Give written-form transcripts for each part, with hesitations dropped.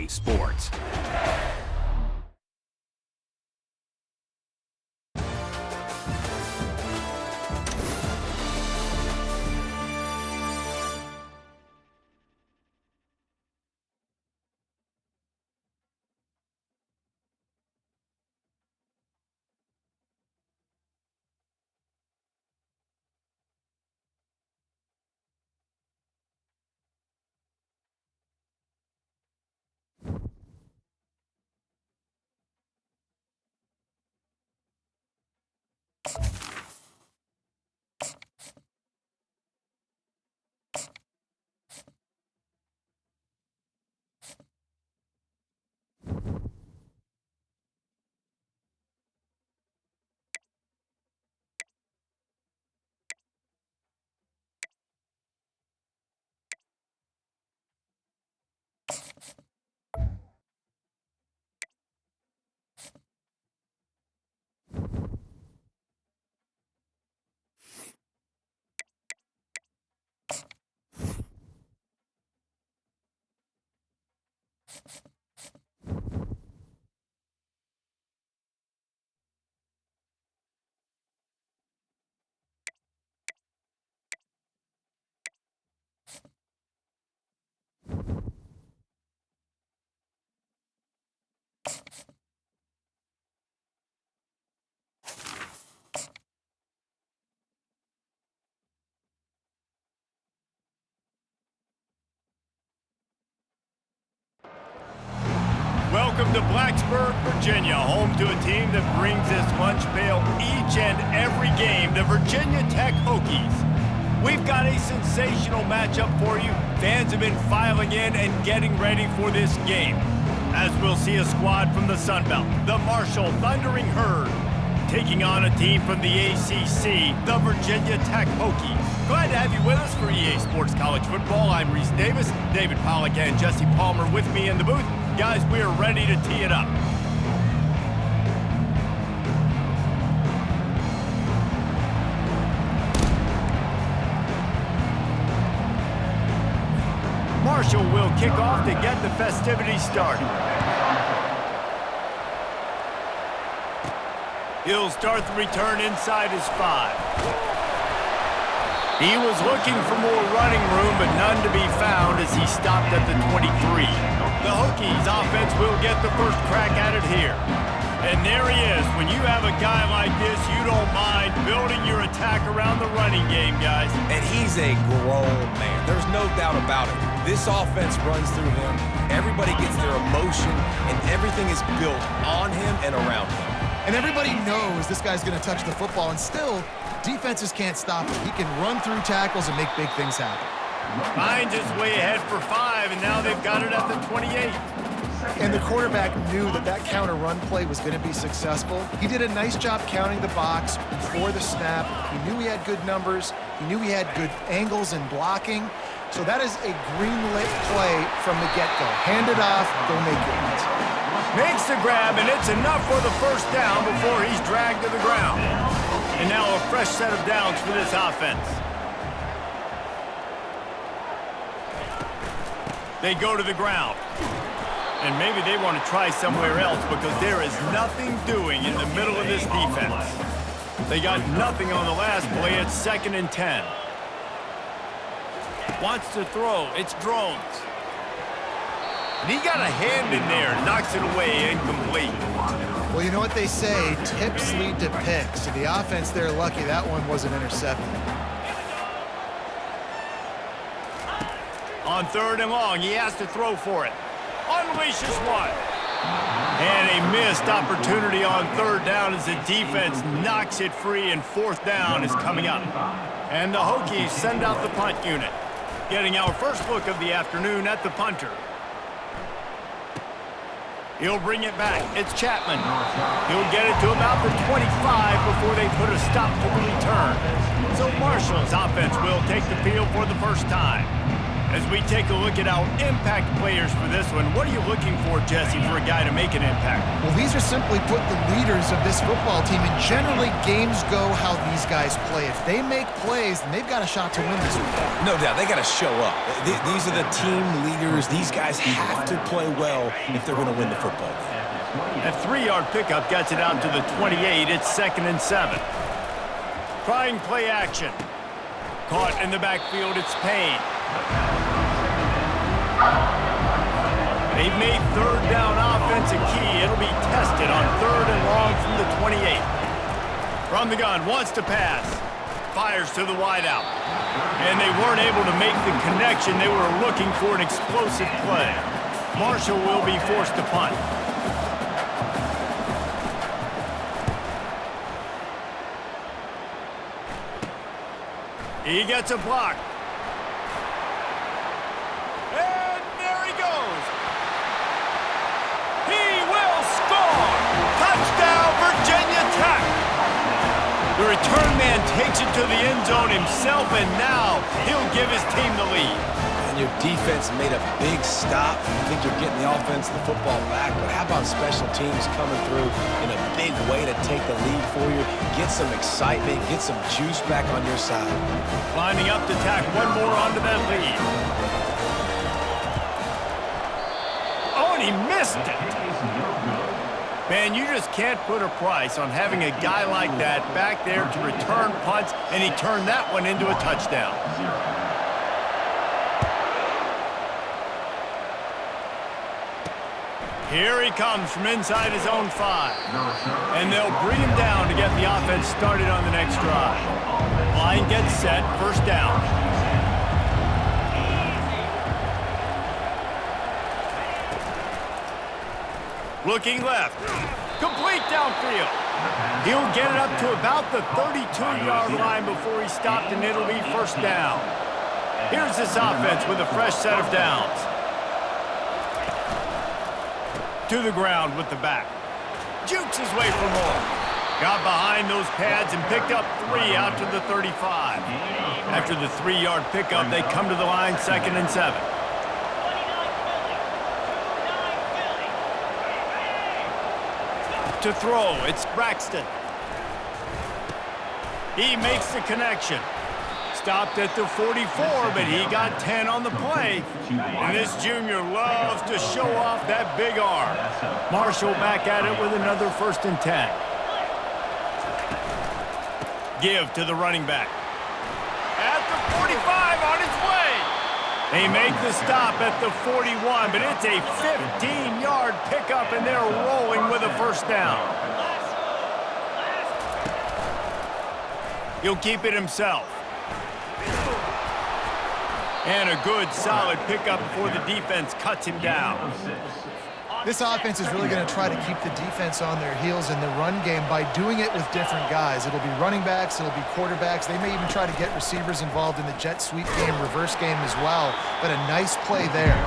EA Sports. Welcome to Blacksburg, Virginia, home to a team that brings this lunch pail each and every game, the Vriginia Tech Hookies. We've got a sensational matchup for you. Fans have been filing in and getting ready for this game. As we'll see a squad from the Sun Belt, the Marshall Thundering Herd, taking on a team from the ACC, the Vriginia Tech Hookies. Glad to have you with us for EA Sports College Football. I'm Reese Davis, David Pollack and Jesse Palmer with me in the booth. Guys, we are ready to tee it up. Marshall will kick off to get the festivities started. He'll start the return inside his 5. He was looking for more running room, but none to be found as he stopped at the 23. The Hokies offense will get the first crack at it here. And there he is. When you have a guy like this, you don't mind building your attack around the running game, guys. And he's a grown man. There's no doubt about it. This offense runs through him. Everybody gets their emotion, and everything is built on him and around him. And everybody knows this guy's going to touch the football, and still, defenses can't stop him. He can run through tackles and make big things happen. Finds his way ahead for 5, and now they've got it at the 28. And the quarterback knew that that counter run play was going to be successful. He did a nice job counting the box before the snap. He knew he had good numbers. He knew he had good angles and blocking. So that is a green-lit play from the get-go. Hand it off, go make it. Makes the grab, and it's enough for the first down before he's dragged to the ground. And now a fresh set of downs for this offense. They go to the ground. And maybe they want to try somewhere else because there is nothing doing in the middle of this defense. They got nothing on the last play. It's 2nd and 10. Wants to throw. It's Drones. And he got a hand in there. Knocks it away. Incomplete. Well, you know what they say, tips lead to picks. So the offense there, lucky that one wasn't intercepted. On 3rd and long, he has to throw for it. Unleashes one. And a missed opportunity on 3rd down as the defense knocks it free, and 4th down is coming up. And the Hokies send out the punt unit. Getting our first look of the afternoon at the punter. He'll bring it back. It's Chapman. He'll get it to about the 25 before they put a stop to the return. So Marshall's offense will take the field for the first time. As we take a look at our impact players for this one, what are you looking for, Jesse, for a guy to make an impact? Well, these are simply put the leaders of this football team, and generally games go how these guys play. If they make plays, then they've got a shot to win this one. No doubt, they got to show up. These are the team leaders. These guys have to play well if they're going to win the football game. That 3-yard pickup gets it out to the 28. It's 2nd and 7. Trying play action. Caught in the backfield, it's Payne. They've made 3rd down offense a key. It'll be tested on 3rd and long from the 28. From the gun, wants to pass. Fires to the wideout. And they weren't able to make the connection. They were looking for an explosive play. Marshall will be forced to punt. He gets a block. And there he goes. He will score. Touchdown, Virginia Tech. The return man takes it to the end zone himself, and now he'll give his team the lead. And your defense made a big stop. I think you're getting the offense the football back, but how about special teams coming through in a big way to take the lead for you? Get some excitement, get some juice back on your side. Lining up to tack one more onto that lead. Oh, and he missed it. Man, you just can't put a price on having a guy like that back there to return punts, and he turned that one into a touchdown. Here he comes from inside his own 5. And they'll bring him down to get the offense started on the next drive. Line gets set, 1st down. Looking left. Complete downfield. He'll get it up to about the 32-yard line before he stopped, and it'll be 1st down. Here's this offense with a fresh set of downs. To the ground with the back. Jukes his way for more. Got behind those pads and picked up 3 out to the 35. After the 3-yard pickup, they come to the line, 2nd and 7. To throw, it's Braxton. He makes the connection. Stopped at the 44, but he got 10 on the play. And this junior loves to show off that big arm. Marshall back at it with another 1st and 10. Give to the running back. At the 45, on his way. They make the stop at the 41, but it's a 15-yard pickup, and they're rolling with a 1st down. He'll keep it himself. And a good, solid pickup before the defense cuts him down. This offense is really going to try to keep the defense on their heels in the run game by doing it with different guys. It'll be running backs, it'll be quarterbacks. They may even try to get receivers involved in the jet sweep game, reverse game as well. But a nice play there.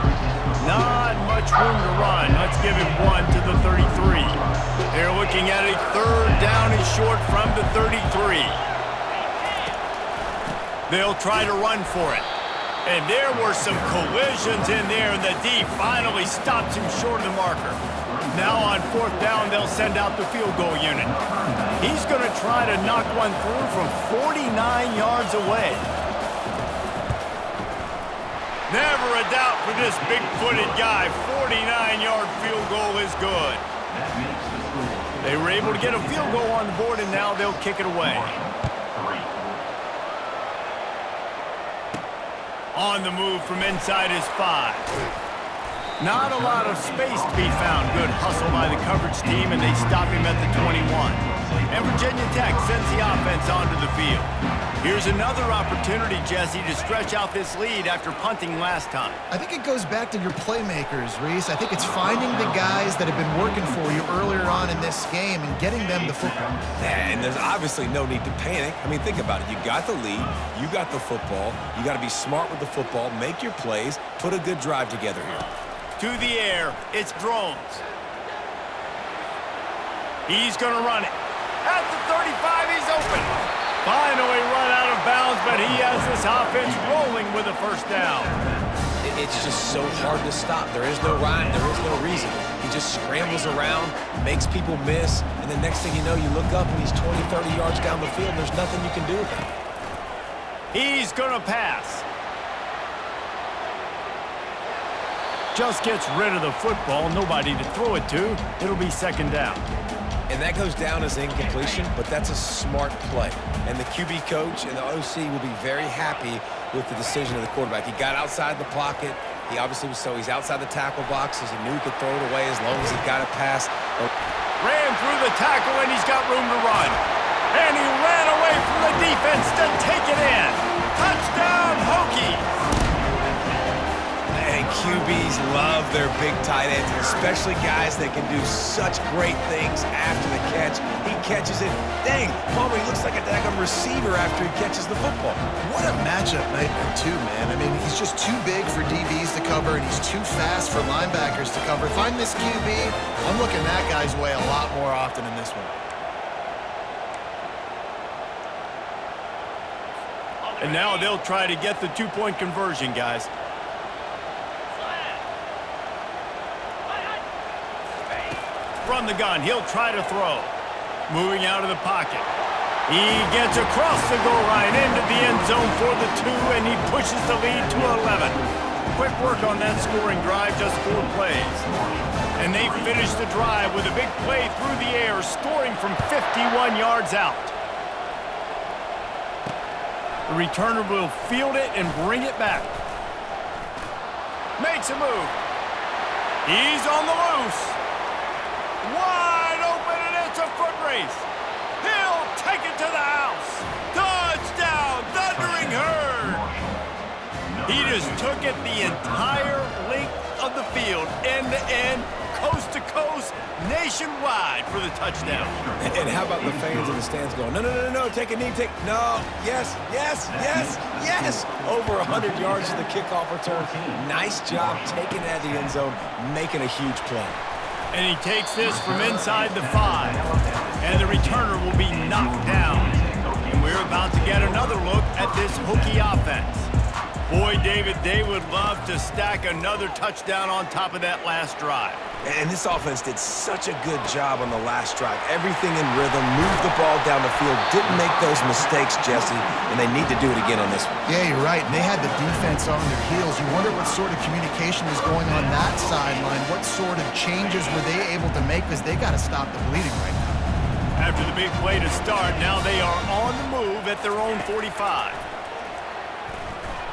Not much room to run. Let's give him 1 to the 33. They're looking at a 3rd down and short from the 33. They'll try to run for it. And there were some collisions in there, and the D finally stops him short of the marker. Now on 4th down, they'll send out the field goal unit. He's going to try to knock one through from 49 yards away. Never a doubt for this big-footed guy. 49-yard field goal is good. They were able to get a field goal on the board, and now they'll kick it away. On the move from inside his 5. Not a lot of space to be found. Good hustle by the coverage team, and they stop him at the 21. And Virginia Tech sends the offense onto the field. Here's another opportunity, Jesse, to stretch out this lead after punting last time. I think it goes back to your playmakers, Reese. I think it's finding the guys that have been working for you earlier on in this game and getting them the football. Yeah, and there's obviously no need to panic. I mean, think about it. You got the lead. You got the football. You got to be smart with the football. Make your plays. Put a good drive together here. To the air, it's Drones. He's going to run it. At the 35, he's open. Finally run out of of bounds, but he has this offense rolling with a first down. It's just so hard to stop. There is no rhyme. There is no reason. He just scrambles around, makes people miss, and the next thing you know, you look up and he's 20, 30 yards down the field. There's nothing you can do with him. He's going to pass. Just gets rid of the football. Nobody to throw it to. It'll be second down. And that goes down as incompletion, but that's a smart play. And the QB coach and the OC will be very happy with the decision of the quarterback. He got outside the pocket. He obviously he's outside the tackle boxes. He knew he could throw it away as long as he got a pass. Ran through the tackle, and he's got room to run. And he ran away from the defense to take it in. Touchdown, Hokies! And QBs love their big tight ends, especially guys that can do such great things after the catch. He catches it. Dang, Palmer, he looks like a daggum receiver after he catches the football. What a matchup nightmare, too, man. I mean, he's just too big for DBs to cover, and he's too fast for linebackers to cover. If I'm this QB, I'm looking that guy's way a lot more often in this one. And now they'll try to get the two-point conversion, guys. From the gun, he'll try to throw. Moving out of the pocket. He gets across the goal line into the end zone for the 2, and he pushes the lead to 11. Quick work on that scoring drive, just 4 plays. And they finish the drive with a big play through the air, scoring from 51 yards out. The returner will field it and bring it back. Makes a move. He's on the loose. Wide open, and it's a foot race. He'll take it to the house. Touchdown, Thundering Herd. He just took it the entire length of the field, end to end, coast to coast, nationwide for the touchdown. And how about the fans in the stands going, no, no, no, no, no, take a knee, no, yes, yes, yes, yes. Over 100 yards to the kickoff return. Nice job taking it out of the end zone, making a huge play. And he takes this from inside the 5. And the returner will be knocked down. And we're about to get another look at this Hokie offense. Boy, David, they would love to stack another touchdown on top of that last drive. And this offense did such a good job on the last drive. Everything in rhythm, moved the ball down the field, didn't make those mistakes, Jesse, and they need to do it again on this one. Yeah, you're right. And they had the defense on their heels. You wonder what sort of communication was going on that sideline. What sort of changes were they able to make, because they got to stop the bleeding right now. After the big play to start, now they are on the move at their own 45.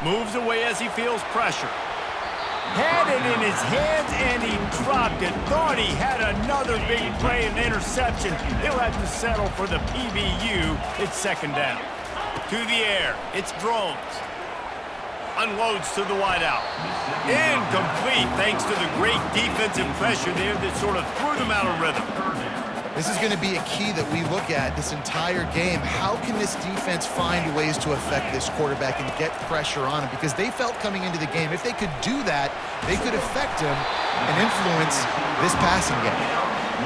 Moves away as he feels pressure. Had it in his hands, and he dropped it. Thought he had another big play and interception. He'll have to settle for the PBU. It's second down. To the air. It's drones. Unloads to the wideout. Incomplete, thanks to the great defensive pressure there that sort of threw them out of rhythm. This is going to be a key that we look at this entire game. How can this defense find ways to affect this quarterback and get pressure on him? Because they felt coming into the game, if they could do that, they could affect him and influence this passing game.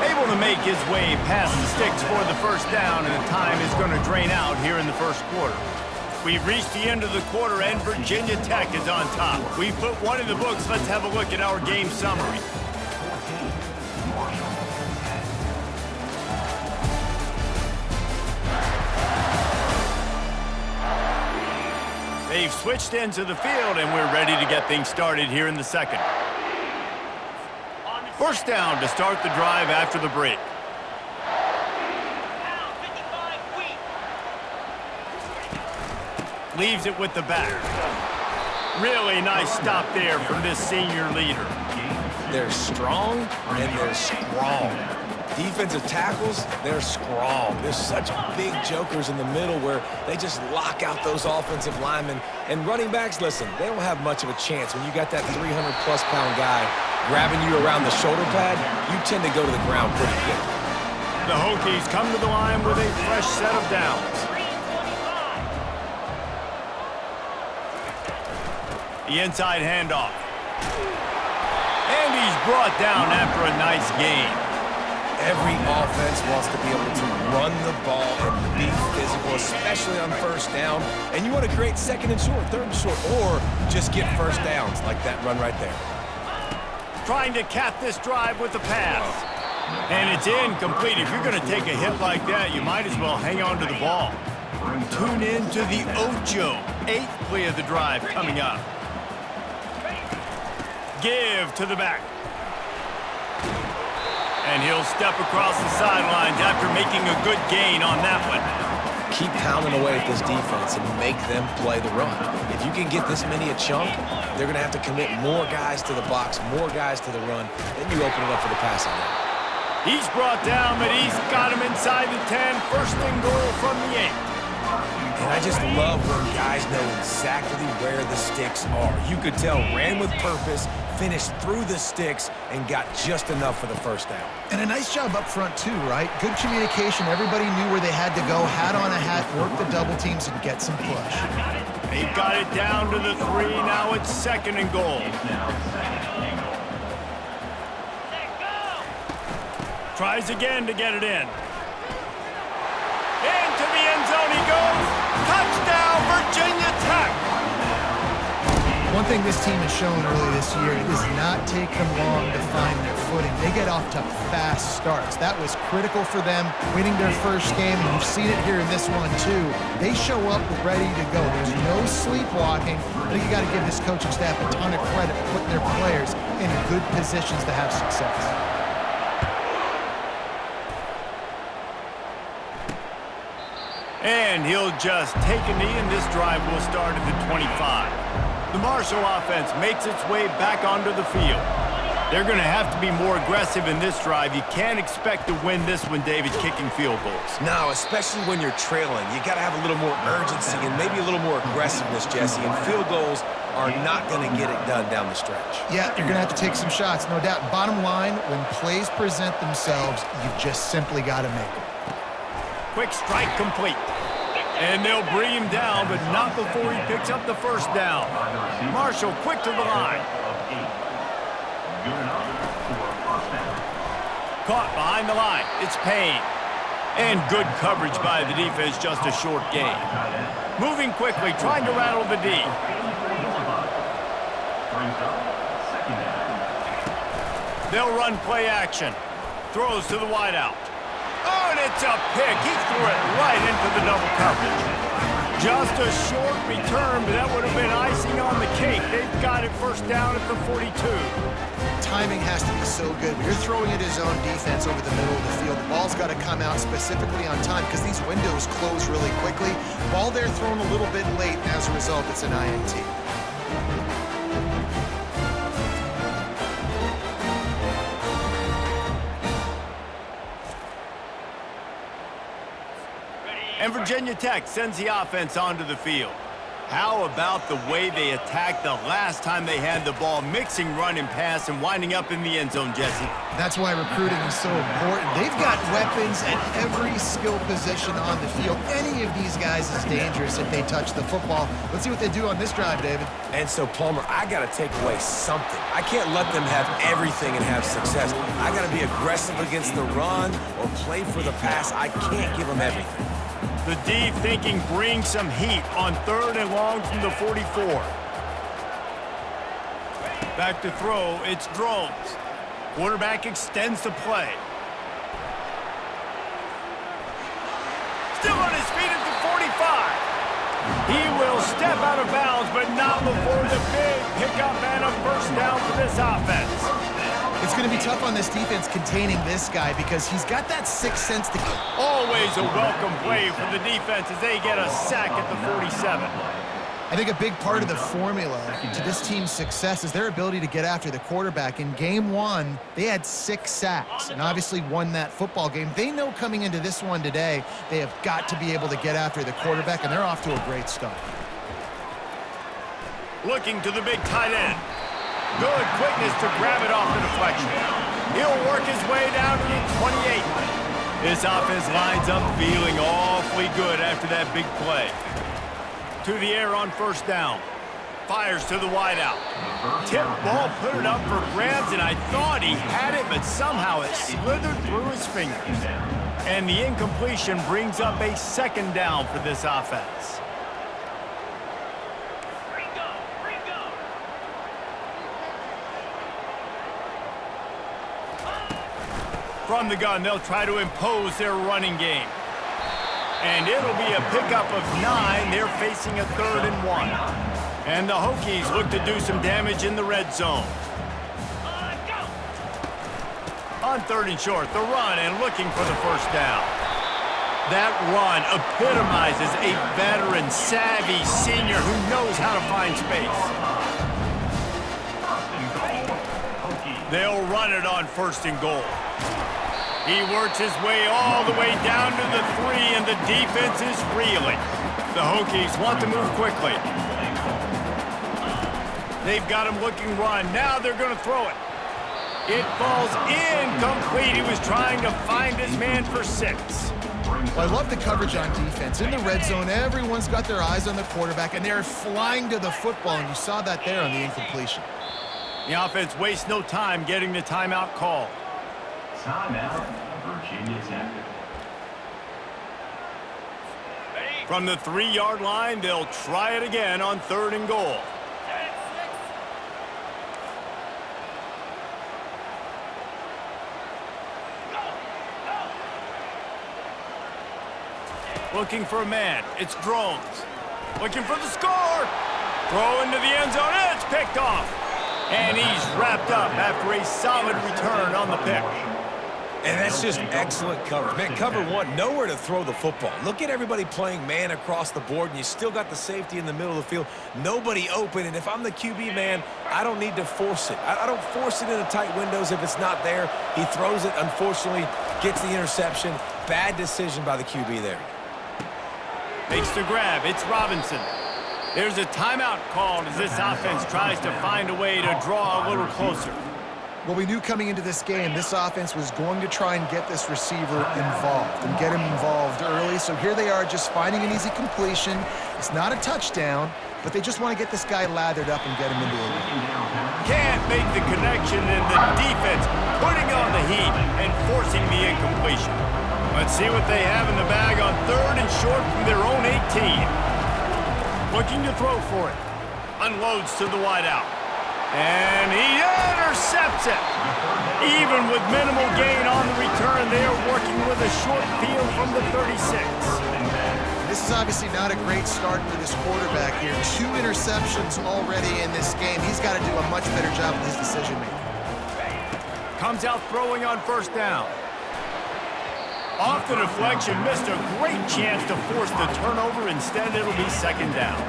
Able to make his way past the sticks for the first down, and the time is going to drain out here in the first quarter. We've reached the end of the quarter, and Vriginia Tech is on top. We've put one in the books. Let's have a look at our game summary. They've switched into the field, and we're ready to get things started here in the second. First down to start the drive after the break. Leaves it with the back. Really nice stop there from this senior leader. They're strong, and they're strong. Defensive tackles, they're strong. There's such big jokers in the middle where they just lock out those offensive linemen. And running backs, listen, they don't have much of a chance. When you got that 300-plus pound guy grabbing you around the shoulder pad, you tend to go to the ground pretty quickly. The Hokies come to the line with a fresh set of downs. The inside handoff. And he's brought down after a nice gain. Every offense wants to be able to run the ball and be physical, especially on first down. And you want to create second and short, third and short, or just get first downs like that run right there. Trying to cap this drive with the pass. And it's incomplete. If you're going to take a hit like that, you might as well hang on to the ball. Tune in to the Ocho. 8th play of the drive coming up. Give to the back. And he'll step across the sidelines after making a good gain on that one. Keep pounding away at this defense and make them play the run. If you can get this many a chunk, they're going to have to commit more guys to the box, more guys to the run. Then you open it up for the passing game. He's brought down, but he's got him inside the 10. First and goal from the 8. And I just love when guys know exactly where the sticks are. You could tell ran with purpose, finished through the sticks, and got just enough for the first down. And a nice job up front, too, right? Good communication. Everybody knew where they had to go. Hat on a hat, work the double teams, and get some push. They've got it down to the 3. Now it's second and goal. Tries again to get it in. Into the end zone he goes. Touchdown, Virginia Tech! One thing this team has shown early this year, it does not take them long to find their footing. They get off to fast starts. That was critical for them, winning their first game, and you've seen it here in this one, too. They show up ready to go. There's no sleepwalking. I think you got to give this coaching staff a ton of credit for putting their players in good positions to have success. And he'll just take a knee, and this drive will start at the 25. The Marshall offense makes its way back onto the field. They're going to have to be more aggressive in this drive. You can't expect to win this one, David, kicking field goals. No, especially when you're trailing. You got to have a little more urgency and maybe a little more aggressiveness, Jesse. And field goals are not going to get it done down the stretch. Yeah, you're going to have to take some shots, no doubt. Bottom line, when plays present themselves, you've just simply got to make them. Quick strike complete. And they'll bring him down, but not before he picks up the first down. Marshall quick to the line. Caught behind the line. It's Payne. And good coverage by the defense, just a short gain. Moving quickly, trying to rattle the D. They'll run play action. Throws to the wideout. Oh, and it's a pick. He threw it right into the double coverage. Just a short return, but that would have been icing on the cake. They've got it first down at the 42. Timing has to be so good. When you're throwing at his own defense over the middle of the field, the ball's got to come out specifically on time because these windows close really quickly. Ball there thrown a little bit late, and as a result, it's an INT. And Virginia Tech sends the offense onto the field. How about the way they attacked the last time they had the ball, mixing run and pass and winding up in the end zone, Jesse? That's why recruiting is so important. They've got weapons at every skill position on the field. Any of these guys is dangerous if they touch the football. Let's see what they do on this drive, David. And so, Palmer, I got to take away something. I can't let them have everything and have success. I got to be aggressive against the run or play for the pass. I can't give them everything. The D thinking bring some heat on 3rd and long from the 44. Back to throw, it's Drones. Quarterback extends the play. Still on his feet at the 45. He will step out of bounds, but not before the big pickup and a first down for this offense. It's going to be tough on this defense containing this guy because he's got that sixth sense to go. Always a welcome play for the defense as they get a sack at the 47. I think a big part of the formula to this team's success is their ability to get after the quarterback. In game 1, they had 6 sacks and obviously won that football game. They know coming into this one today, they have got to be able to get after the quarterback, and they're off to a great start. Looking to the big tight end. Good quickness to grab it off the deflection. He'll work his way down to the 28. This offense lines up feeling awfully good after that big play. To the air on first down. fires to the wideout. Tip ball, put it up for grabs, and I thought he had it, but somehow it slithered through his fingers. And the incompletion brings up a second down for this offense. From the gun, they'll try to impose their running game. And it'll be a pickup of 9. They're facing a 3rd and 1. And the Hokies look to do some damage in the red zone. On 3rd and short, the run and looking for the first down. That run epitomizes a veteran, savvy senior who knows how to find space. They'll run it on 1st and goal. He works his way all the way down to the 3, and the defense is reeling. The Hokies want to move quickly. They've got him looking run. Now they're going to throw it. It falls incomplete. He was trying to find his man for 6. Well, I love the coverage on defense. In the red zone, everyone's got their eyes on the quarterback, and they're flying to the football, and you saw that there on the incompletion. The offense wastes no time getting the timeout called. Timeout, Virginia Tech. From the 3-yard line, they'll try it again on 3rd and goal. Looking for a man. It's Drones. Looking for the score. Throw into the end zone. It's picked off. And he's wrapped up after a solid return on the pick. And that's just excellent coverage. Man, cover 1, nowhere to throw the football. Look at everybody playing man across the board, and you still got the safety in the middle of the field. Nobody open, and if I'm the QB man, I don't need to force it. I don't force it into tight windows if it's not there. He throws it, unfortunately, gets the interception. Bad decision by the QB there. Makes the grab. It's Robinson. There's a timeout called as this offense tries to find a way to draw a little closer. Well, we knew coming into this game, this offense was going to try and get this receiver involved and get him involved early. So here they are just finding an easy completion. It's not a touchdown, but they just want to get this guy lathered up and get him into a win. Can't make the connection, and the defense putting on the heat and forcing the incompletion. Let's see what they have in the bag on 3rd and short from their own 18. Looking to throw for it. Unloads to the wideout. And he intercepts it. Even with minimal gain on the return, they are working with a short field from the 36. This is obviously not a great start for this quarterback here. 2 interceptions already in this game. He's got to do a much better job with his decision-making. Comes out throwing on 1st down. Off the deflection, missed a great chance to force the turnover. Instead, it'll be 2nd down.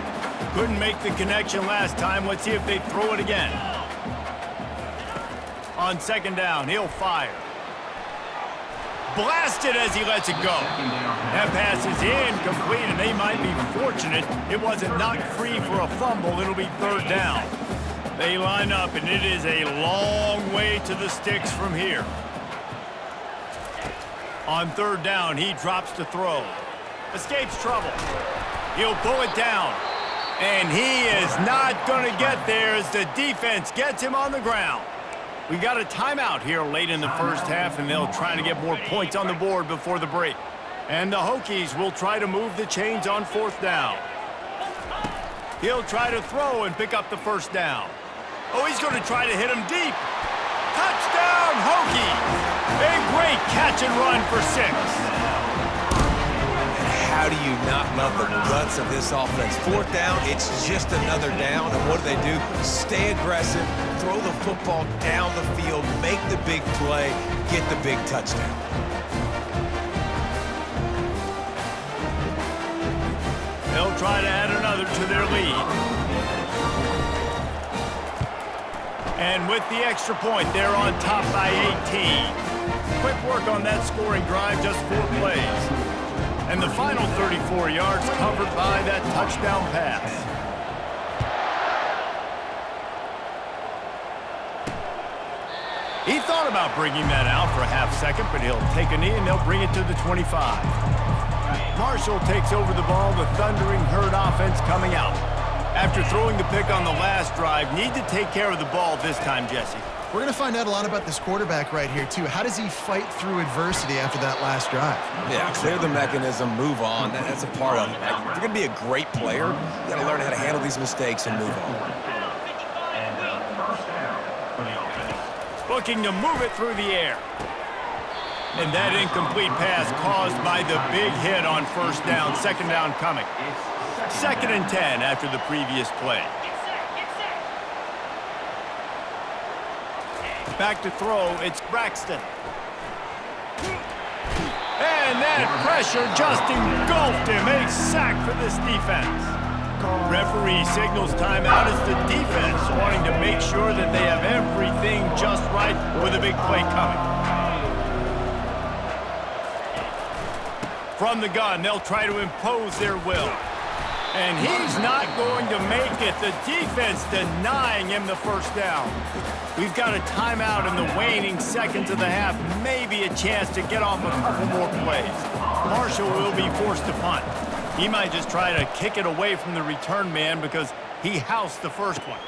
Couldn't make the connection last time. Let's see if they throw it again. On 2nd down, he'll fire. Blasted as he lets it go. That pass is incomplete, and they might be fortunate it wasn't knocked free for a fumble. It'll be 3rd down. They line up, and it is a long way to the sticks from here. On 3rd down, he drops to throw. Escapes trouble. He'll pull it down. And he is not going to get there as the defense gets him on the ground. We got a timeout here late in the 1st half, and they'll try to get more points on the board before the break. And the Hokies will try to move the chains on 4th down. He'll try to throw and pick up the 1st down. Oh, he's going to try to hit him deep. Touchdown, Hokies! A great catch and run for 6. How do you not love the guts of this offense? 4th down, it's just another down, and what do? Stay aggressive, throw the football down the field, make the big play, get the big touchdown. They'll try to add another to their lead. And with the extra point, they're on top by 18. Quick work on that scoring drive, just 4 plays. And the final 34 yards covered by that touchdown pass. He thought about bringing that out for a half second, but he'll take a knee and they'll bring it to the 25. Marshall takes over the ball, the thundering herd offense coming out. After throwing the pick on the last drive, need to take care of the ball this time, Jesse. We're going to find out a lot about this quarterback right here, too. How does he fight through adversity after that last drive? Yeah, clear the mechanism, move on. That's a part of it. Like, if you're going to be a great player, you got to learn how to handle these mistakes and move on. Looking to move it through the air. And that incomplete pass caused by the big hit on first down. Second down coming. 2nd and 10 after the previous play. Back to throw, it's Braxton. And that pressure just engulfed him. A sack for this defense. Referee signals timeout as the defense wanting to make sure that they have everything just right with a big play coming. From the gun, they'll try to impose their will. And he's not going to make it. The defense denying him the first down. We've got a timeout in the waning seconds of the half. Maybe a chance to get off a couple more plays. Marshall will be forced to punt. He might just try to kick it away from the return man because he housed the first one.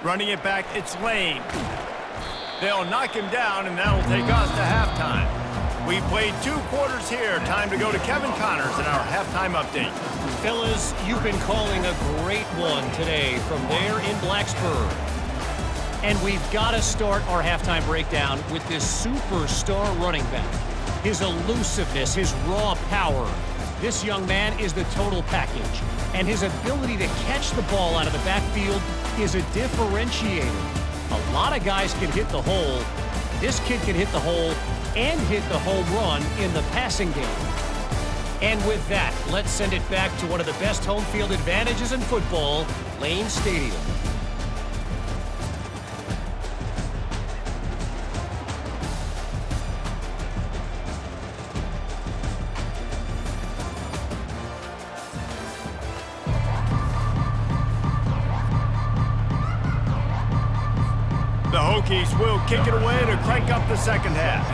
Running it back, it's Lane. They'll knock him down, and that'll take us to halftime. We've played 2 quarters here. Time to go to Kevin Connors in our halftime update. Fellas, you've been calling a great one today from there in Blacksburg. And we've got to start our halftime breakdown with this superstar running back. His elusiveness, his raw power. This young man is the total package. And his ability to catch the ball out of the backfield is a differentiator. A lot of guys can hit the hole. This kid can hit the hole and hit the home run in the passing game. And with that, let's send it back to one of the best home field advantages in football, Lane Stadium. The Hokies will kick it away to crank up the second half.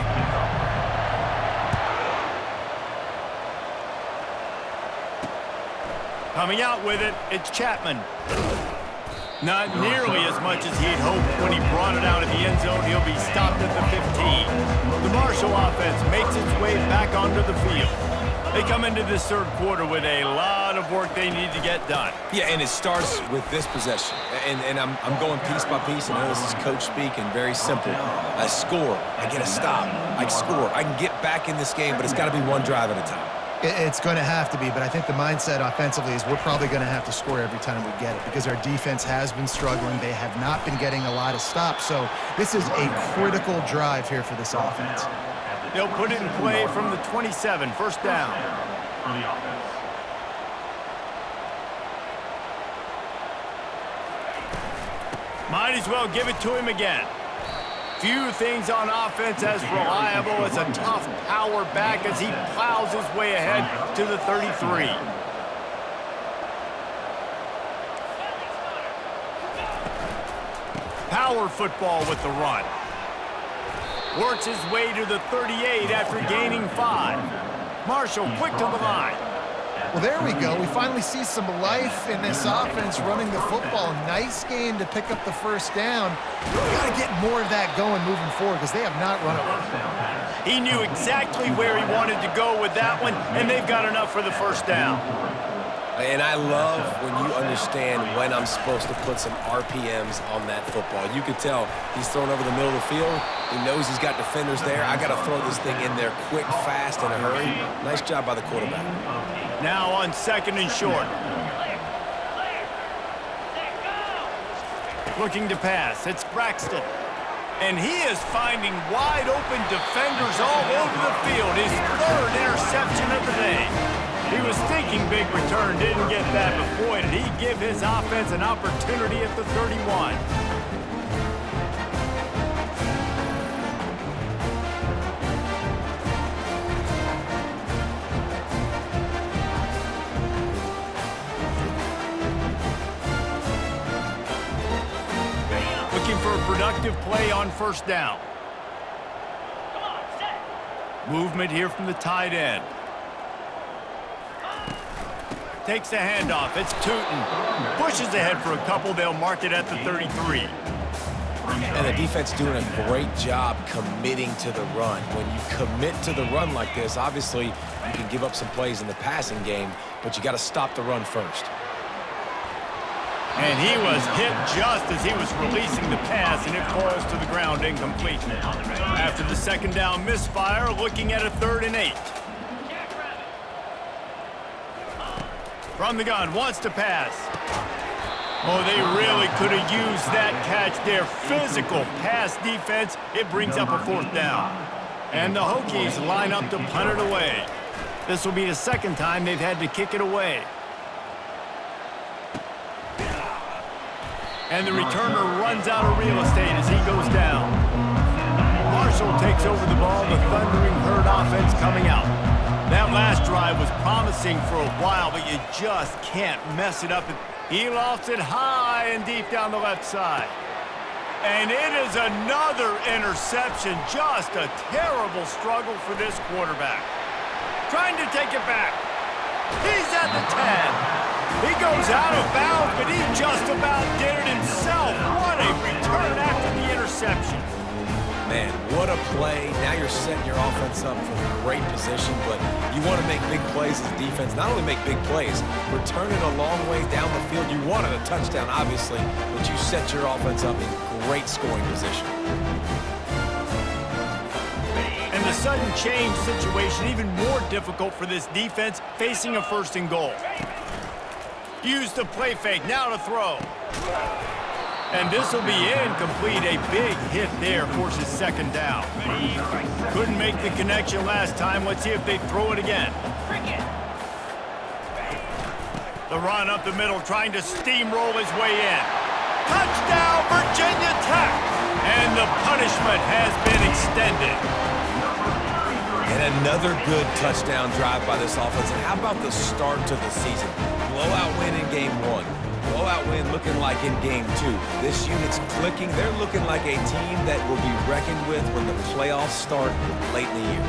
Coming out with it, it's Chapman. Not nearly as much as he'd hoped when he brought it out of the end zone. He'll be stopped at the 15. The Marshall offense makes its way back onto the field. They come into this third quarter with a lot of work they need to get done. Yeah, and it starts with this possession. And I'm going piece by piece, and I know this is coach speak and very simple. I score, I get a stop, I score. I can get back in this game, but it's got to be one drive at a time. It's going to have to be, but I think the mindset offensively is we're probably going to have to score every time we get it because our defense has been struggling. They have not been getting a lot of stops, so this is a critical drive here for this offense. They'll put it in play from the 27, first down. Might as well give it to him again. Few things on offense as reliable as a tough power back as he plows his way ahead to the 33. Power football with the run. Works his way to the 38 after gaining 5. Marshall quick to the line. Well, there we go. We finally see some life in this offense running the football. Nice game to pick up the first down. We've got to get more of that going moving forward because they have not run it. He knew exactly where he wanted to go with that one, and they've got enough for the first down. And I love when you understand when I'm supposed to put some RPMs on that football. You can tell he's thrown over the middle of the field. He knows he's got defenders there. I got to throw this thing in there quick, fast, in a hurry. Nice job by the quarterback. Now on 2nd and short. Looking to pass. It's Braxton. And he is finding wide open defenders all over the field. His 3rd interception of the day. He was thinking big return, didn't get that, but boy, did he give his offense an opportunity at the 31. Looking for a productive play on first down. Movement here from the tight end. takes the handoff. It's Tootin. Pushes ahead for a couple. They'll mark it at the 33. And the defense doing a great job committing to the run. When you commit to the run like this, obviously you can give up some plays in the passing game, but you got to stop the run first. And he was hit just as he was releasing the pass, and it falls to the ground incomplete. After the second down misfire, looking at a 3rd and 8. From the gun, wants to pass. Oh, they really could have used that catch there. Physical pass defense. It brings up a 4th down. And the Hokies line up to punt it away. This will be the 2nd time they've had to kick it away. And the returner runs out of real estate as he goes down. Marshall takes over the ball. The thundering herd offense coming out. That last drive was promising for a while, but you just can't mess it up. He lofts it high and deep down the left side. And it is another interception. Just a terrible struggle for this quarterback. Trying to take it back. He's at the 10. He goes out of bounds, but he just about did it himself. What a return after the interception. Man, what a play. Now you're setting your offense up for a great position, but you want to make big plays as defense. Not only make big plays, return it a long way down the field. You wanted a touchdown, obviously, but you set your offense up in great scoring position. And the sudden change situation even more difficult for this defense facing a 1st and goal. Use the play fake, now to throw. And this will be incomplete. A big hit there forces 2nd down. Couldn't make the connection last time. Let's see if they throw it again. The run up the middle, trying to steamroll his way in. Touchdown, Virginia Tech! And the punishment has been extended. And another good touchdown drive by this offense. And how about the start to the season? Blowout win in game 1. Blowout win looking like in game 2. This unit's clicking. They're looking like a team that will be reckoned with when the playoffs start late in the year.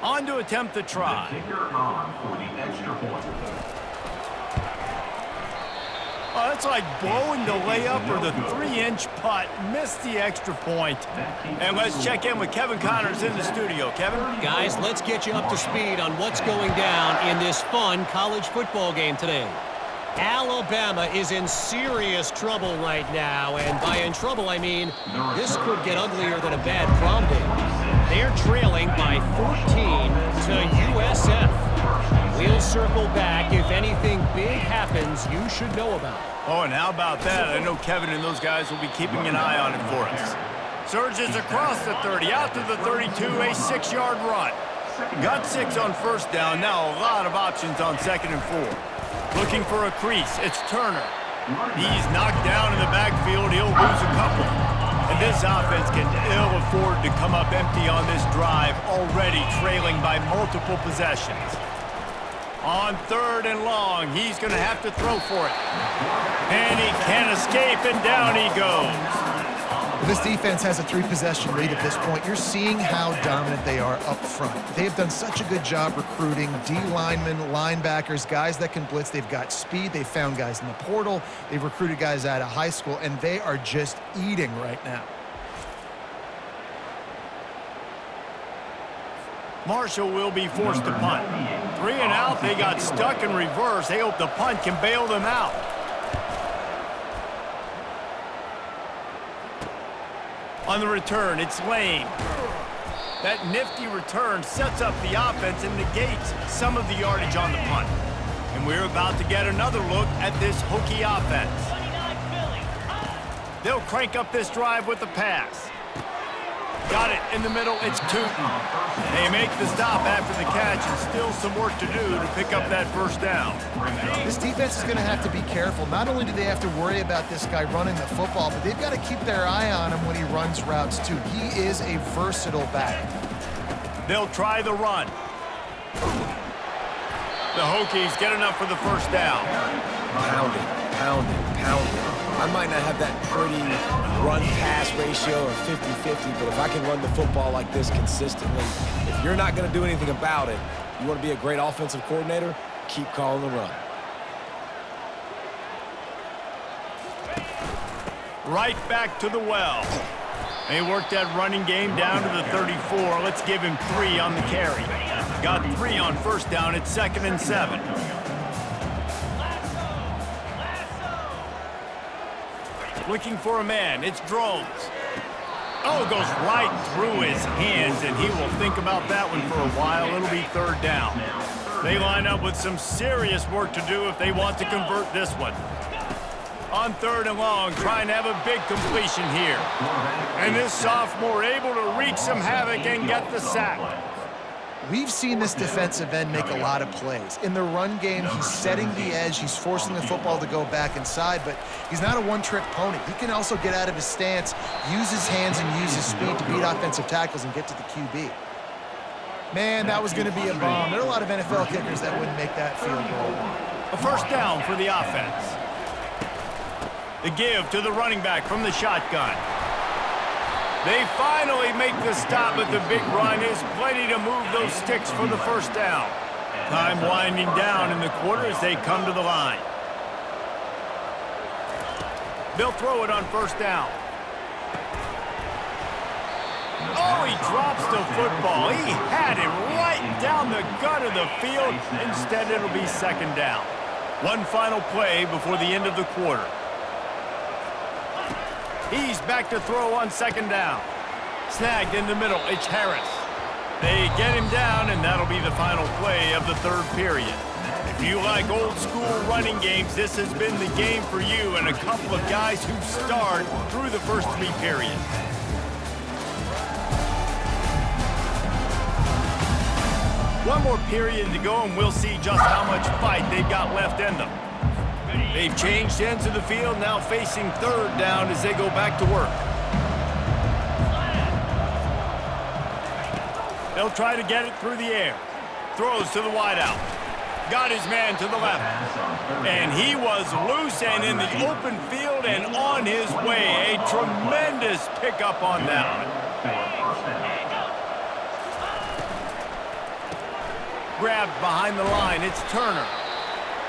On to attempt the try. Kicker on for the extra point. Oh, that's like blowing the layup or the 3-inch putt. Missed the extra point. And let's check in with Kevin Connors in the studio. Kevin? Guys, let's get you up to speed on what's going down in this fun college football game today. Alabama is in serious trouble right now, and by in trouble, I mean this could get uglier than a bad prom date. They're trailing by 14 to USF. We'll circle back if anything big happens you should know about. Oh, and how about that? I know Kevin and those guys will be keeping an eye on it for us. Surges across the 30, out to the 32, a 6-yard run. Got 6 on 1st down, now a lot of options on 2nd and 4. Looking for a crease, it's Turner. He's knocked down in the backfield, he'll lose a couple. And this offense can ill afford to come up empty on this drive, already trailing by multiple possessions. On 3rd and long, he's going to have to throw for it. And he can't escape, and down he goes. This defense has a 3-possession lead at this point. You're seeing how dominant they are up front. They've done such a good job recruiting D-linemen, linebackers, guys that can blitz. They've got speed. They've found guys in the portal. They've recruited guys out of high school, and they are just eating right now. Marshall will be forced to punt. 3 and out, they got stuck in reverse. They hope the punt can bail them out. On the return, it's Lane. That nifty return sets up the offense and negates some of the yardage on the punt. And we're about to get another look at this Hokie offense. They'll crank up this drive with the pass. Got it in the middle, it's Tootin. They make the stop after the catch and still some work to do to pick up that 1st down. This defense is going to have to be careful. Not only do they have to worry about this guy running the football, but they've got to keep their eye on him when he runs routes too. He is a versatile back. They'll try the run. The Hokies get enough for the 1st down. Pounding, pounding, pounding. I might not have that pretty run-pass ratio of 50-50, but if I can run the football like this consistently, if you're not going to do anything about it, you want to be a great offensive coordinator, keep calling the run. Right back to the well. They worked that running game down to the 34. Let's give him 3 on the carry. Got 3 on first down at 2nd and 7. Looking for a man. It's Drones. Oh, it goes right through his hands, and he will think about that one for a while. It'll be 3rd down. They line up with some serious work to do if they want to convert this one. On 3rd and long, trying to have a big completion here. And this sophomore able to wreak some havoc and get the sack. We've seen this defensive end make a lot of plays. In the run game, he's setting the edge, he's forcing the football to go back inside, but he's not a one-trick pony. He can also get out of his stance, use his hands, and use his speed to beat offensive tackles and get to the QB. Man, that was going to be a bomb. There are a lot of NFL kickers that wouldn't make that field goal. A 1st down for the offense. The give to the running back from the shotgun. They finally make the stop, but the big run is plenty to move those sticks for the 1st down. Time winding down in the quarter as they come to the line. They'll throw it on 1st down. Oh, he drops the football. He had it right down the gut of the field. Instead, it'll be 2nd down. One final play before the end of the quarter. He's back to throw on 2nd down. Snagged in the middle, it's Harris. They get him down, and that'll be the final play of the 3rd period. If you like old-school running games, this has been the game for you and a couple of guys who've starred through the first 3 periods. One more period to go, and we'll see just how much fight they've got left in them. They've changed ends of the field, now facing 3rd down as they go back to work. They'll try to get it through the air. Throws to the wideout. Got his man to the left. And he was loose and in the open field and on his way. A tremendous pickup on that one. Grabbed behind the line, it's Turner.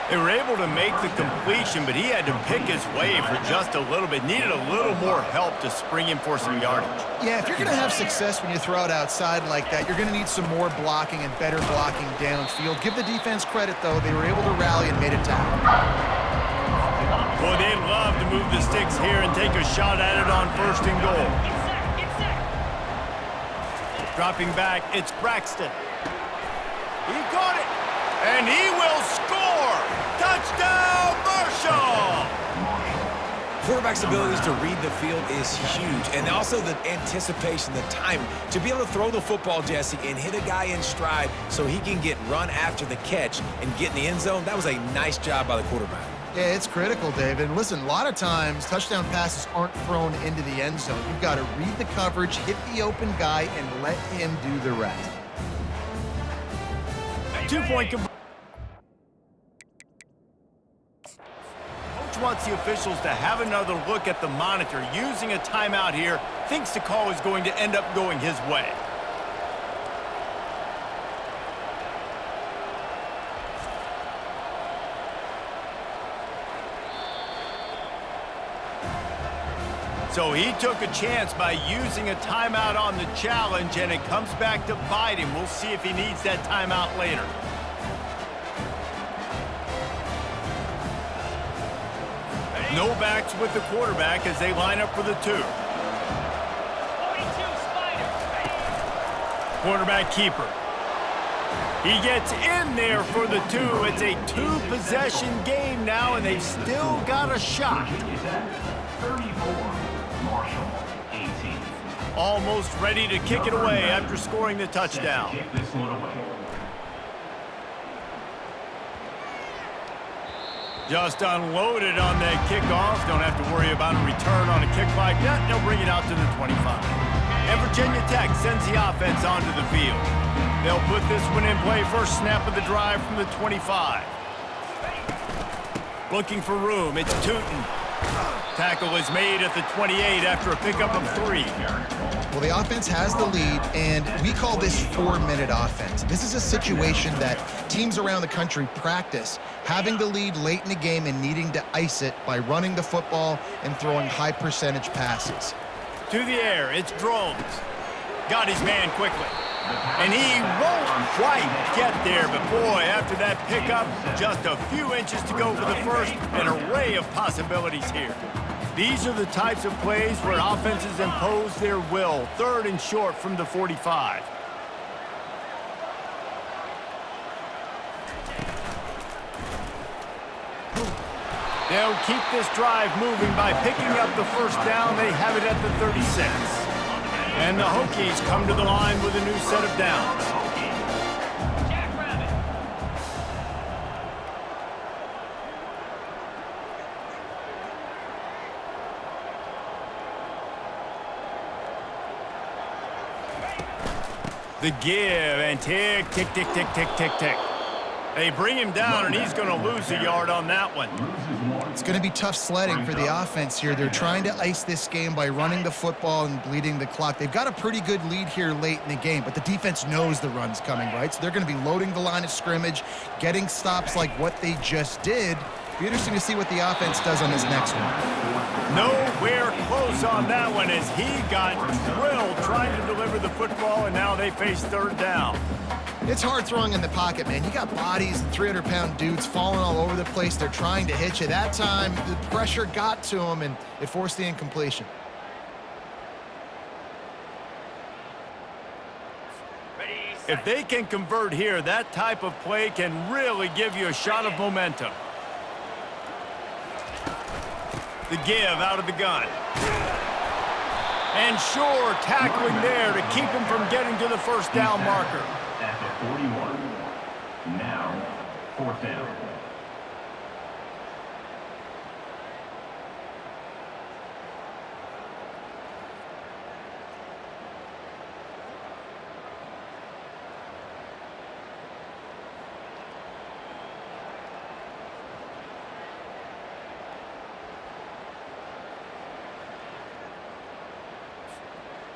They were able to make the completion, but he had to pick his way for just a little bit. Needed a little more help to spring him for some yardage. Yeah, if you're going to have success when you throw it outside like that, you're going to need some more blocking and better blocking downfield. Give the defense credit, though. They were able to rally and made a tackle. Well, they'd love to move the sticks here and take a shot at it on 1st and goal. Dropping back, it's Braxton. He caught it, and he will score! Touchdown, Marshall! Quarterback's abilities to read the field is huge, and also the anticipation, the timing. To be able to throw the football, Jesse, and hit a guy in stride so he can get run after the catch and get in the end zone, that was a nice job by the quarterback. Yeah, it's critical, David. And listen, a lot of times, touchdown passes aren't thrown into the end zone. You've got to read the coverage, hit the open guy, and let him do the rest. 2-point conversion. Coach wants the officials to have another look at the monitor. Using a timeout here, thinks the call is going to end up going his way. So he took a chance by using a timeout on the challenge, and it comes back to bite him. We'll see if he needs that timeout later. No backs with the quarterback as they line up for the 2. Quarterback keeper. He gets in there for the 2. It's a 2-possession game now, and they've still got a shot. 34. Marshall, 18. Almost ready to kick it away after scoring the touchdown. Kick this one away. Just unloaded on that kickoff. Don't have to worry about a return on a kick like that. They'll bring it out to the 25. And Vriginia Tech sends the offense onto the field. They'll put this one in play. First snap of the drive from the 25. Looking for room. It's Tootin. tackle is made at the 28 after a pickup of 3. Well, the offense has the lead, and we call this 4-minute offense. This is a situation that teams around the country practice, having the lead late in the game and needing to ice it by running the football and throwing high-percentage passes. To the air, it's Drones. Got his man quickly. And he won't quite get there, but boy, after that pickup, just a few inches to go for the first, an array of possibilities here. These are the types of plays where offenses impose their will. 3rd and short from the 45. They'll keep this drive moving by picking up the first down. They have it at the 36. And the Hokies come to the line with a new set of downs. The give, and tick, tick, tick, tick, tick, tick, tick. They bring him down, and he's going to lose a yard on that one. It's going to be tough sledding for the offense here. They're trying to ice this game by running the football and bleeding the clock. They've got a pretty good lead here late in the game, but the defense knows the run's coming, right? So they're going to be loading the line of scrimmage, getting stops like what they just did. Be interesting to see what the offense does on this next one. Nowhere close on that one as he got drilled trying to deliver the football, and now they face 3rd down. It's hard throwing in the pocket, man. You got bodies, 300-pound dudes falling all over the place. They're trying to hit you. That time, the pressure got to him, and it forced the incompletion. If they can convert here, that type of play can really give you a shot of momentum. The give out of the gun. And sure, tackling there to keep him from getting to the first down marker. At the 41. Now, 4th down.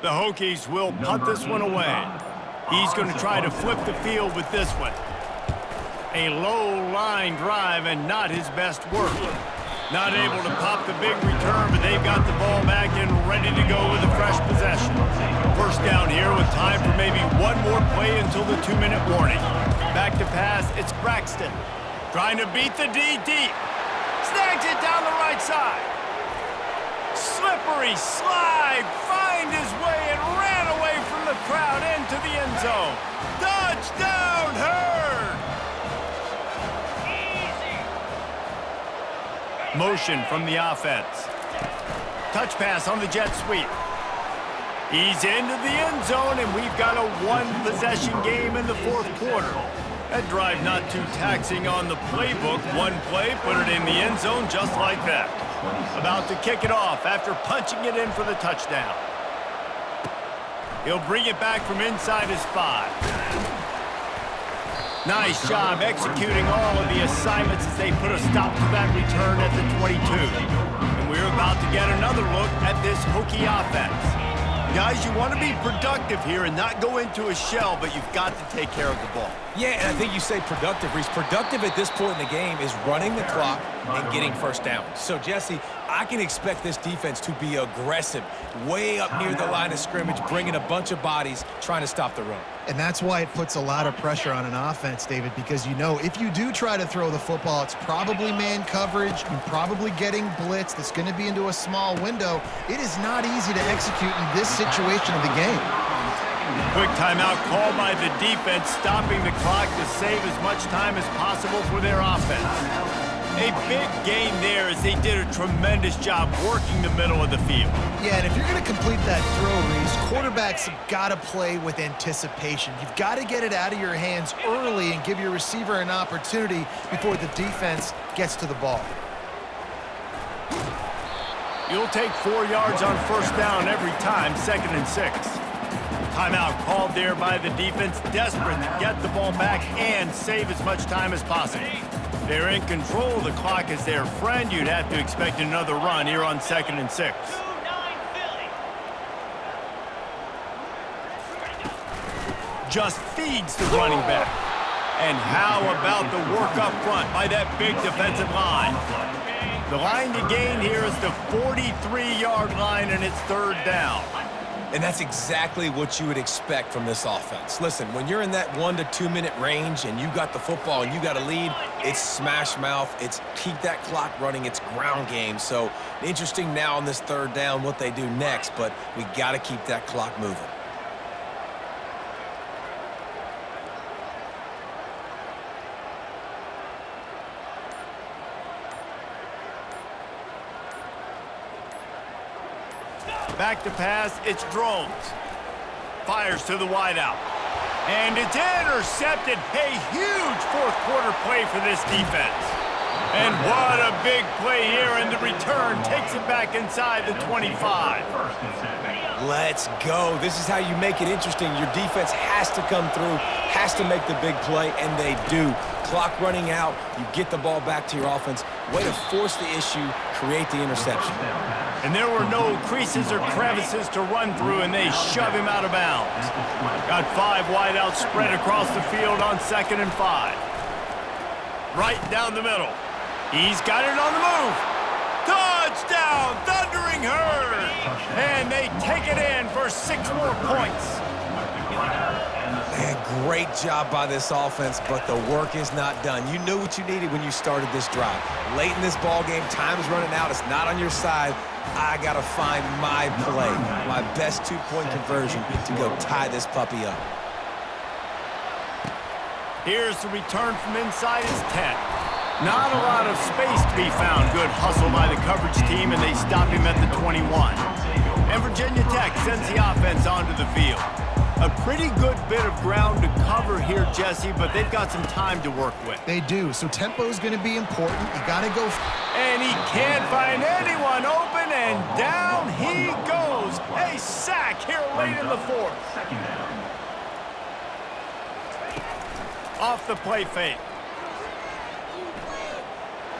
The Hokies will punt this one away. He's going to try to flip the field with this one. A low line drive and not his best work. Not able to pop the big return, but they've got the ball back and ready to go with a fresh possession. First down here with time for maybe one more play until the 2-minute warning. Back to pass, it's Braxton. Trying to beat the D deep. Snags it down the right side. Slippery slide, find his way and ran away from the crowd into the end zone. Touchdown, Herd! Motion from the offense. Touch pass on the jet sweep. He's into the end zone, and we've got a 1-possession game in the 4th quarter. That drive not too taxing on the playbook. One play, put it in the end zone just like that. About to kick it off after punching it in for the touchdown. He'll bring it back from inside his 5. Nice job executing all of the assignments as they put a stop to that return at the 22. And we're about to get another look at this Hokie offense. Guys, you want to be productive here and not go into a shell, but you've got to take care of the ball. Yeah, and I think you say productive, Reese. Productive at this point in the game is running the clock and getting first down. So, Jesse, I can expect this defense to be aggressive, way up near the line of scrimmage, bringing a bunch of bodies, trying to stop the run. And that's why it puts a lot of pressure on an offense, David, because you know if you do try to throw the football, it's probably man coverage, you're probably getting blitz, that's going to be into a small window. It is not easy to execute in this situation of the game. Quick timeout called by the defense, stopping the clock to save as much time as possible for their offense. A big gain there as they did a tremendous job working the middle of the field. Yeah, and if you're going to complete that throw, Reese, quarterbacks have got to play with anticipation. You've got to get it out of your hands early and give your receiver an opportunity before the defense gets to the ball. You'll take 4 yards on first down every time, 2nd and 6. Timeout called there by the defense, desperate to get the ball back and save as much time as possible. They're in control of the clock as their friend. You'd have to expect another run here on 2nd and 6. Just feeds the running back. And how about the work up front by that big defensive line? The line to gain here is the 43-yard line, and it's 3rd down. And that's exactly what you would expect from this offense. Listen, when you're in that 1 to 2 minute range and you got the football and you got a lead, it's smash mouth, it's keep that clock running, it's ground game. So interesting now on this 3rd down what they do next, but we got to keep that clock moving. Back to pass, it's Drones. Fires to the wideout. And it's intercepted. A huge 4th quarter play for this defense. And what a big play here, and the return takes it back inside the 25. Let's go. This is how you make it interesting. Your defense has to come through, has to make the big play, and they do. Clock running out, you get the ball back to your offense. Way to force the issue, create the interception. And there were no creases or crevices to run through, and they shove him out of bounds. Got 5 wideouts spread across the field on 2nd and 5. Right down the middle. He's got it on the move. Touchdown, Thundering Herd! And they take it in for 6 more points. Man, great job by this offense, but the work is not done. You knew what you needed when you started this drive. Late in this ball game, time is running out. It's not on your side. I got to find my play, my best 2-point conversion to go tie this puppy up. Here's the return from inside his 10. Not a lot of space to be found. Good hustle by the coverage team, and they stop him at the 21. And Virginia Tech sends the offense onto the field. A pretty good bit of ground to cover here, Jesse, but they've got some time to work with. They do, so tempo is going to be important. You got to go. And he can't find anyone open, and down he goes. A sack here late in the 4th. Off the play fake.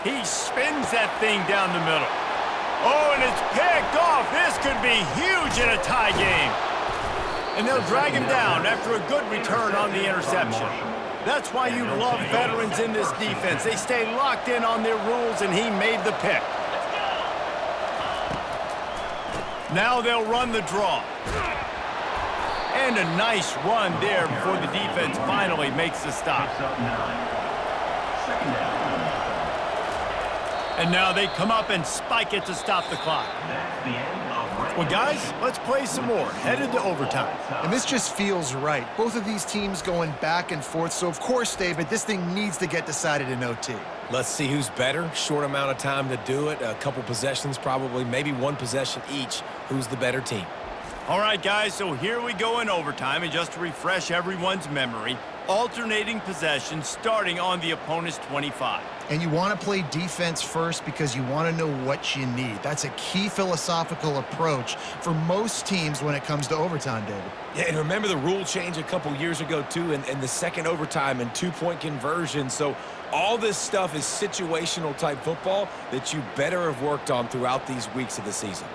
He spins that thing down the middle. Oh, and it's picked off. This could be huge in a tie game. And they'll drag him down after a good return on the interception. That's why you love veterans in this defense. They stay locked in on their rules, and he made the pick. Now they'll run the draw. And a nice run there before the defense finally makes the stop. And now they come up and spike it to stop the clock. Well, guys, let's play some more. Headed to overtime. And this just feels right. Both of these teams going back and forth. So, of course, David, this thing needs to get decided in OT. Let's see who's better. Short amount of time to do it. A couple possessions probably, maybe 1 possession each. Who's the better team? All right, guys, so here we go in overtime. And just to refresh everyone's memory, alternating possessions starting on the opponent's 25. And you want to play defense first because you want to know what you need. That's a key philosophical approach for most teams when it comes to overtime, David. Yeah, and remember the rule change a couple years ago, too, and the second overtime and 2-point conversion. So all this stuff is situational type football that you better have worked on throughout these weeks of the season.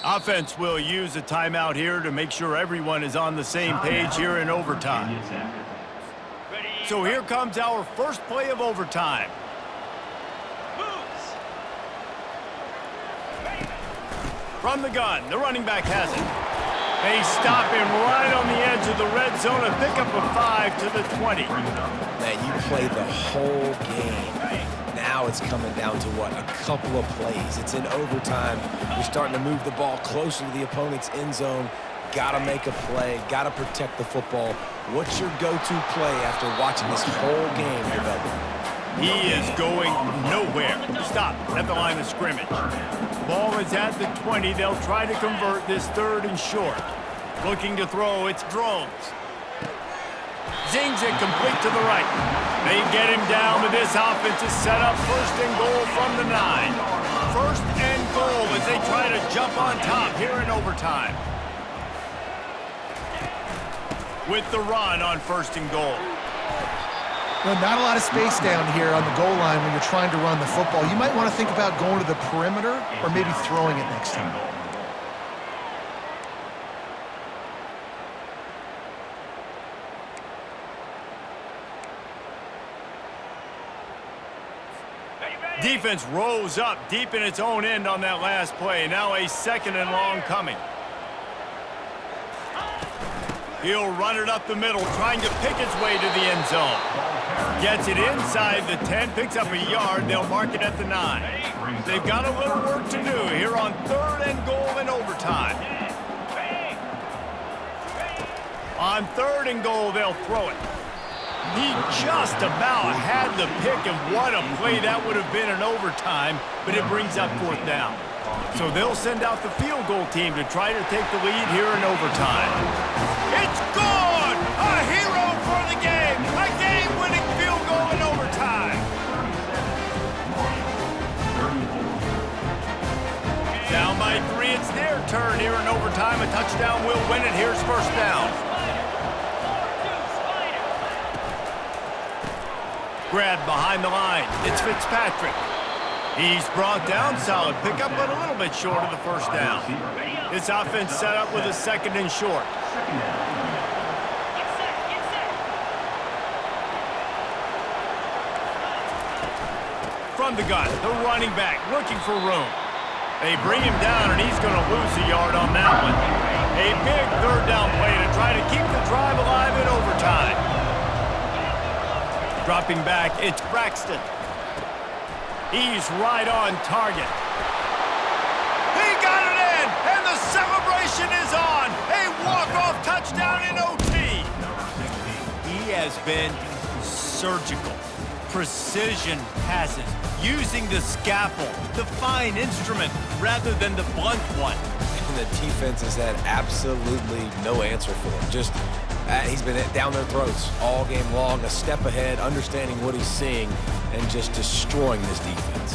Offense will use a timeout here to make sure everyone is on the same page here in overtime. So here comes our first play of overtime. From the gun, the running back has it. They stop him right on the edge of the red zone and pick up a 5 to the 20. Man, you play the whole game. Now it's coming down to what? A couple of plays. It's in overtime. You're starting to move the ball closer to the opponent's end zone. Got to make a play. Got to protect the football. What's your go-to play after watching this whole game develop? He is going nowhere. Stop at the line of scrimmage. Ball is at the 20. They'll try to convert this 3rd and short. Looking to throw, it's Drones. Zings it complete to the right. They get him down, but this offense is set up 1st and goal from the 9. 1st and goal as they try to jump on top here in overtime. With the run on 1st and goal. Well, not a lot of space down here on the goal line when you're trying to run the football. You might want to think about going to the perimeter or maybe throwing it next time. Defense rose up deep in its own end on that last play. Now a 2nd and long coming. He'll run it up the middle, trying to pick its way to the end zone. Gets it inside the 10, picks up a yard. They'll mark it at the 9. They've got a little work to do here on 3rd and goal in overtime. On 3rd and goal, they'll throw it. He just about had the pick, and what a play that would have been in overtime, but it brings up 4th down. So they'll send out the field goal team to try to take the lead here in overtime. It's good! A hero for the game! A game-winning field goal in overtime! Down by 3, it's their turn here in overtime. A touchdown will win it. Here's 1st down. Grab behind the line. It's Fitzpatrick. He's brought down, solid pickup, but a little bit short of the 1st down. This offense set up with a 2nd and short. From the gun, the running back looking for room. They bring him down, and he's going to lose a yard on that one. A big 3rd down play to try to keep the drive alive in overtime. Dropping back, it's Braxton. He's right on target. He got it in, and the celebration is on. A walk-off touchdown in OT. He has been surgical. Precision passes, using the scalpel, the fine instrument, rather than the blunt one. And the defense has had absolutely no answer for him. He's been down their throats all game long, a step ahead, understanding what he's seeing, and just destroying this defense.